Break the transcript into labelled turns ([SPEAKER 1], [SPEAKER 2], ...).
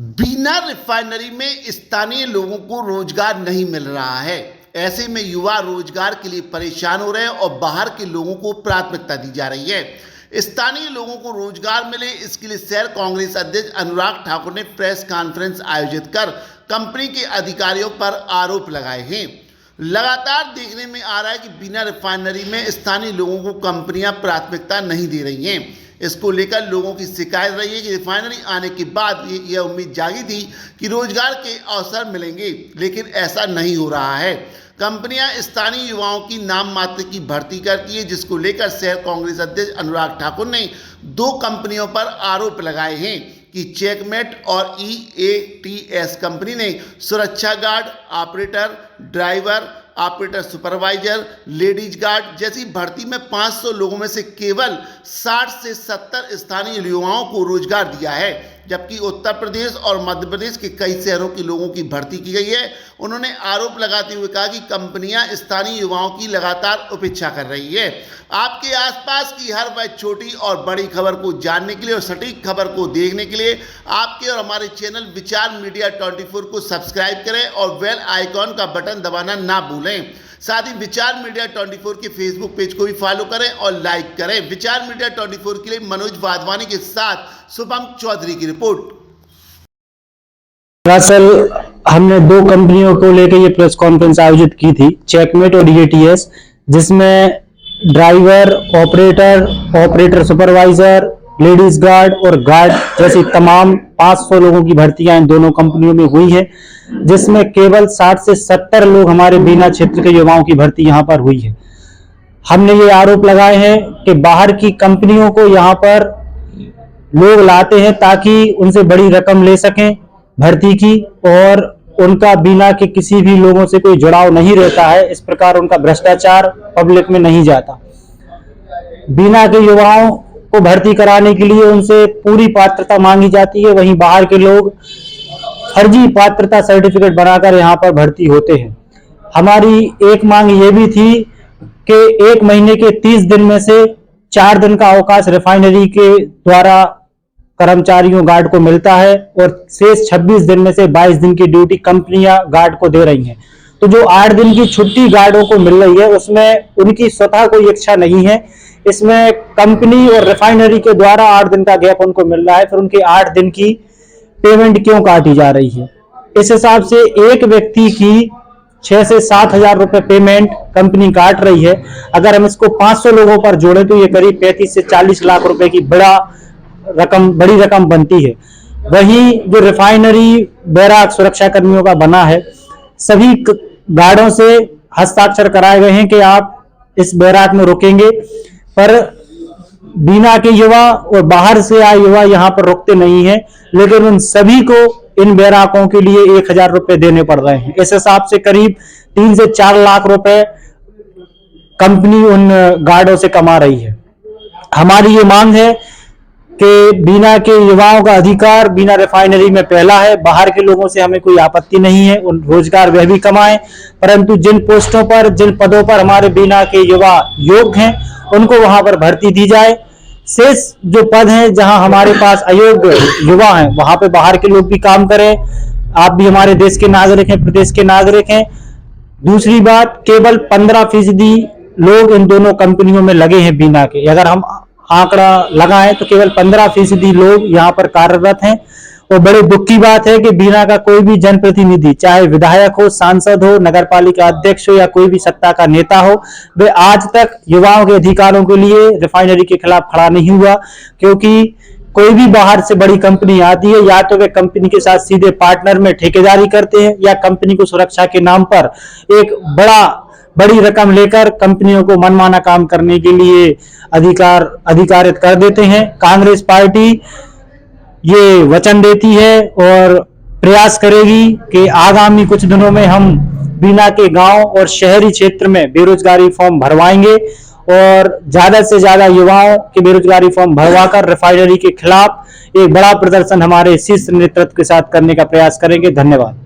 [SPEAKER 1] बीना refinery में स्थानीय लोगों को रोजगार नहीं मिल रहा है। ऐसे में युवा रोजगार के लिए परेशान हो रहे हैं और बाहर के लोगों को प्राथमिकता दी जा रही है। स्थानीय लोगों को रोजगार मिले, इसके लिए शहर कांग्रेस अध्यक्ष अनुराग ठाकुर ने प्रेस कॉन्फ्रेंस आयोजित कर कंपनी के अधिकारियों पर आरोप लगाए हैं। लगातार देखने में आ रहा है कि बिना रिफाइनरी में स्थानीय लोगों को कंपनियां प्राथमिकता नहीं दे रही हैं। इसको लेकर लोगों की शिकायत रही है कि रिफाइनरी आने के बाद यह उम्मीद जागी थी कि रोजगार के अवसर मिलेंगे, लेकिन ऐसा नहीं हो रहा है। कंपनियां स्थानीय युवाओं की नाम मात्र की भर्ती करती है, जिसको लेकर शहर कांग्रेस अध्यक्ष अनुराग ठाकुर ने 2 कंपनियों पर आरोप लगाए हैं कि चेकमेट और EATS कंपनी ने सुरक्षा guard, operator, driver, operator supervisor, ladies guard जैसी भर्ती में 500 लोगों में से केवल 60 से 70 स्थानीय युवाओं को रोजगार दिया है, जबकि उत्तर प्रदेश और मध्य प्रदेश के कई शहरों के लोगों की भर्ती की गई है। उन्होंने आरोप लगाते हुए कहा कि कंपनियां स्थानीय युवाओं की लगातार उपेक्षा कर रही है। आपके आसपास की हर वह छोटी और बड़ी खबर को जानने के लिए और सटीक खबर को देखने के लिए आपके और हमारे चैनल विचार मीडिया 24 को सब्सक्राइब करें और बेल आइकॉन का बटन दबाना ना भूलें। साथ ही विचार मीडिया 24 के फेसबुक पेज को भी फॉलो करें और लाइक करें। विचार मीडिया 24 के लिए मनोज वाधवानी के साथ शुभम चौधरी की रिपोर्ट।
[SPEAKER 2] दरअसल हमने 2 कंपनियों को लेकर ये प्रेस कॉन्फ्रेंस आयोजित की थी, चेकमेट और EATS, जिसमें driver, operator supervisor, ladies guard और गार्ड जैसी तमाम 500 लोगों की भर्तियां इन दोनों कंपनियों में हुई है, जिसमें केवल 60 से 70 लोग हमारे बीना क्षेत्र के युवाओं की भर्ती यहां पर हुई है। हमने ये आरोप लगाए हैं कि बाहर की कंपनियों को यहां पर लोग लाते हैं ताकि उनसे बड़ी रकम ले सकें भर्ती की, और उनका बीना के किसी भी लोगों से कोई जुड़ाव नहीं रहता है। इस प्रकार उनका भ्रष्टाचार पब्लिक में नहीं जाता। बीना के युवाओं को भर्ती कराने के लिए उनसे पूरी पात्रता मांगी जाती है, वहीं बाहर के लोग फर्जी पात्रता सर्टिफिकेट बनाकर यहाँ पर भर्ती होते हैं। हमारी एक मांग ये भी थी कि 1 महीने के 30 दिन में से 4 दिन का अवकाश रिफाइनरी के द्वारा कर्मचारियों गार्ड को मिलता है और शेष 26 दिन में से 22 दिन की ड्यूटी कंपनियां गार्ड को दे रही हैं। तो जो 8 दिन की छुट्टी गार्डों को मिल रही है उसमें उनकी स्वतः कोई इच्छा नहीं है। इसमें कंपनी और रिफाइनरी के द्वारा 8 दिन का गैप उनको मिल रहा है, फिर उनके 8 दिन की पेमेंट क्यों काटी जा रही है? इस हिसाब से एक व्यक्ति की 6 से 7 हजार रुपए पेमेंट कंपनी काट रही है। अगर हम इसको 500 लोगों पर जोड़े तो ये करीब 35 से 40 लाख रुपए की बड़ी रकम बनती है। वहीं जो रिफाइनरी बैराक सुरक्षा कर्मियों का बना है, सभी गार्डों से हस्ताक्षर कराए गए हैं कि आप इस बैराक में रुकेंगे, पर बीना के युवा और बाहर से आए युवा यहाँ पर रुकते नहीं हैं, लेकिन उन सभी को इन बैराकों के लिए 1000 रुपए देने पड़ रहे हैं। इस हिसाब से करीब 3 से 4 लाख रुपए कंपनी उन गार्डों से कमा रही है। हमारी ये मांग है कि बीना के युवाओं का अधिकार बीना रिफाइनरी में पहला है। बाहर के लोगों से हमें कोई आपत्ति नहीं है, उन रोजगार वह भी कमाएं, परंतु जिन पोस्टों पर, जिन पदों पर हमारे बीना के युवा योग्य हैं, उनको वहां पर भर्ती दी जाए। शेष जो पद हैं जहां हमारे पास अयोग्य युवा हैं, वहां पे बाहर के लोग भी काम करें। आप भी हमारे देश के नागरिक हैं, प्रदेश के नागरिक हैं। दूसरी बात, केवल 15% लोग इन दोनों कंपनियों में लगे हैं बीना के। अगर हम आंकड़ा लगाएं तो केवल 15% लोग यहाँ पर कार्यरत हैं। और बड़े दुख की बात है कि बीना का कोई भी जनप्रतिनिधि, चाहे विधायक हो, सांसद हो, नगर पालिका अध्यक्ष हो या कोई भी सत्ता का नेता हो, वे आज तक युवाओं के अधिकारों के लिए रिफाइनरी के खिलाफ खड़ा नहीं हुआ। क्योंकि कोई भी बाहर से बड़ी कंपनी आती है, या तो वे कंपनी के साथ सीधे पार्टनर में ठेकेदारी करते हैं, या कंपनी को सुरक्षा के नाम पर एक बड़ी रकम लेकर कंपनियों को मनमाना काम करने के लिए अधिकारित कर देते हैं। कांग्रेस पार्टी ये वचन देती है और प्रयास करेगी कि आगामी कुछ दिनों में हम बीना के गांव और शहरी क्षेत्र में बेरोजगारी फॉर्म भरवाएंगे और ज्यादा से ज्यादा युवाओं के बेरोजगारी फॉर्म भरवाकर रिफाइनरी के खिलाफ एक बड़ा प्रदर्शन हमारे शीर्ष नेतृत्व के साथ करने का प्रयास करेंगे। धन्यवाद।